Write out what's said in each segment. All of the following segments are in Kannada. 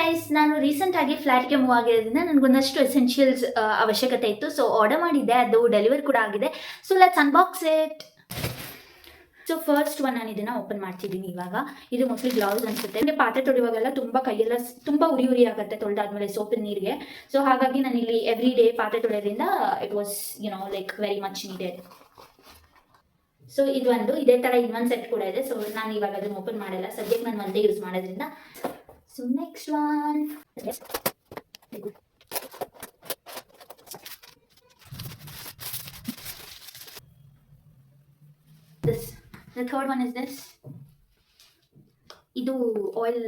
ಗೈಸ್, ನಾನು ರೀಸೆಂಟಾಗಿ ಫ್ಲ್ಯಾಟ್ಗೆ ಮೂವ್ ಆಗಿರೋದ್ರಿಂದ ನನಗೊಂದಷ್ಟು ಎಸೆನ್ಷಿಯಲ್ಸ್ ಅವಶ್ಯಕತೆ ಇತ್ತು. ಸೊ ಆರ್ಡರ್ ಮಾಡಿದ್ದೆ, ಅದು ಡೆಲಿವರಿ ಕೂಡ ಆಗಿದೆ. So let's unbox it. So first one ನಾನು ಇದನ್ನು ಓಪನ್ ಮಾಡ್ತಿದ್ದೀನಿ ಇವಾಗ. ಇದು ಮೋಸ್ಟ್ಲಿ ಗ್ಲೌಸ್ ಅನಿಸುತ್ತೆ. ನನಗೆ ಪಾತ್ರೆ ತೊಳೆಯುವಾಗೆಲ್ಲ ತುಂಬ ಕೈಯೆಲ್ಲ ತುಂಬ ಉರಿ ಆಗುತ್ತೆ ತೊಳೆದಾದ್ಮೇಲೆ ಸೋಪಿನ ನೀರಿಗೆ. ಸೊ ಹಾಗಾಗಿ ನಾನು ಇಲ್ಲಿ ಎವ್ರಿ ಡೇ ಪಾತ್ರೆ ತೊಳೆಯೋದ್ರಿಂದ it was like very much needed. So ಇದು ಒಂದು ಇದೇ ಥರ ಇನ್ನೊಂದು ಸೆಟ್ ಕೂಡ ಇದೆ. ಸೊ ನಾನು ಇವಾಗ ಅದನ್ನು ಓಪನ್ ಮಾಡಲ್ಲ, ಸದ್ಯಕ್ಕೆ ನಾನು ಒಂದೇ ಯೂಸ್ ಮಾಡೋದ್ರಿಂದ. So next one, yes, very good. The third one is this. ಇದು ಆಯಿಲ್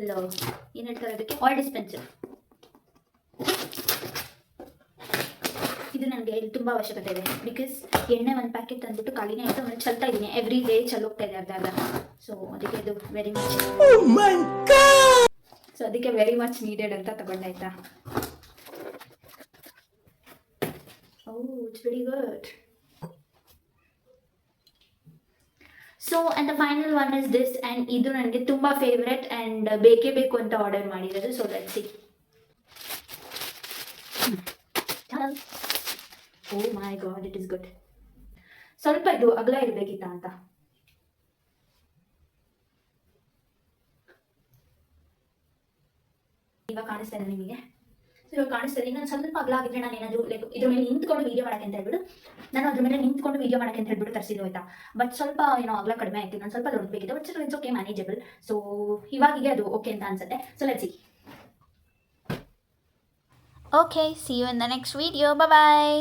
ಏನು ಹೇಳ್ತಾರೆ ಅದಕ್ಕೆ, ಆಯಿಲ್ ಡಿಸ್ಪೆನ್ಸರ್. ಇದು ನನಗೆ ತುಂಬ ಅವಶ್ಯಕತೆ ಇದೆ. ಬಿಕಾಸ್ ಎಣ್ಣೆ ಒಂದು ಪ್ಯಾಕೆಟ್ ತಂದ್ಬಿಟ್ಟು ಖಾಲಿನೇ ಆಯಿತು, ಆಮೇಲೆ ಚಲ್ತಾ ಇದ್ದೀನಿ, ಎವ್ರಿ ಡೇ ಚಲೋಗ್ತಾ ಇದೆ ಅರ್ಧ. ಸೊ ಅದಕ್ಕೆ ಇದು ವೆರಿ ಮಚ್, ಸೊ ಅದಕ್ಕೆ ವೆರಿ ಮಚ್ ನೀಡೆಡ್ ಅಂತ ತಗೊಂಡಾಯ್ತಾ. It's very good. So and the final one is this. And ಇದು ನನಗೆ ತುಂಬ ಫೇವ್ರೆಟ್ ಆ್ಯಂಡ್ ಬೇಕೇ ಬೇಕು ಅಂತ ಆರ್ಡರ್ ಮಾಡಿರೋದು. So let's see. Oh my God, it is good. ಸ್ವಲ್ಪ ಇದು ಅಗಲ ಇರಬೇಕಿತ್ತ ಅಂತ. ಇವಾಗ ಕಾಣಿಸ್ತಾ ಇದೆ ನಿಮಗೆ. ಸೊ ಇವಾಗ ಕಾಣಿಸ್ತಾ ಇದೆ. ಇನ್ನೊಂದು ಸ್ವಲ್ಪ ಅಗಲ ಆಗಿದ್ರೆ ನಾನು ಏನಾದರೂ ಲೈಕ್ ಇದ್ರ ಮೇಲೆ ನಿಂತ್ಕೊಂಡು ವೀಡಿಯೋ ಮಾಡೋಕ್ಕೆ ಅಂತ ಹೇಳ್ಬಿಟ್ಟು ನಾನು ಅದ್ರ ಮೇಲೆ ನಿಂತ್ಕೊಂಡು ವೀಡಿಯೋ ಮಾಡೋಕ್ಕೆ ಅಂತ ಹೇಳ್ಬಿಟ್ಟು ತರಿಸಿದ್ದು ಆಯ್ತಾ. ಬಟ್ ಸ್ವಲ್ಪ ಅಗಲ ಕಡಿಮೆ ಆಯ್ತು, ನಾನು ಸ್ವಲ್ಪ ದೊಡ್ಡಬೇಕಿತ್ತು. But it's okay, manageable. So ಇವಾಗಿದೆ ಅದು ಓಕೆ ಅಂತ ಅನ್ಸುತ್ತೆ. So let's see. Okay, see you in the next video. Bye bye.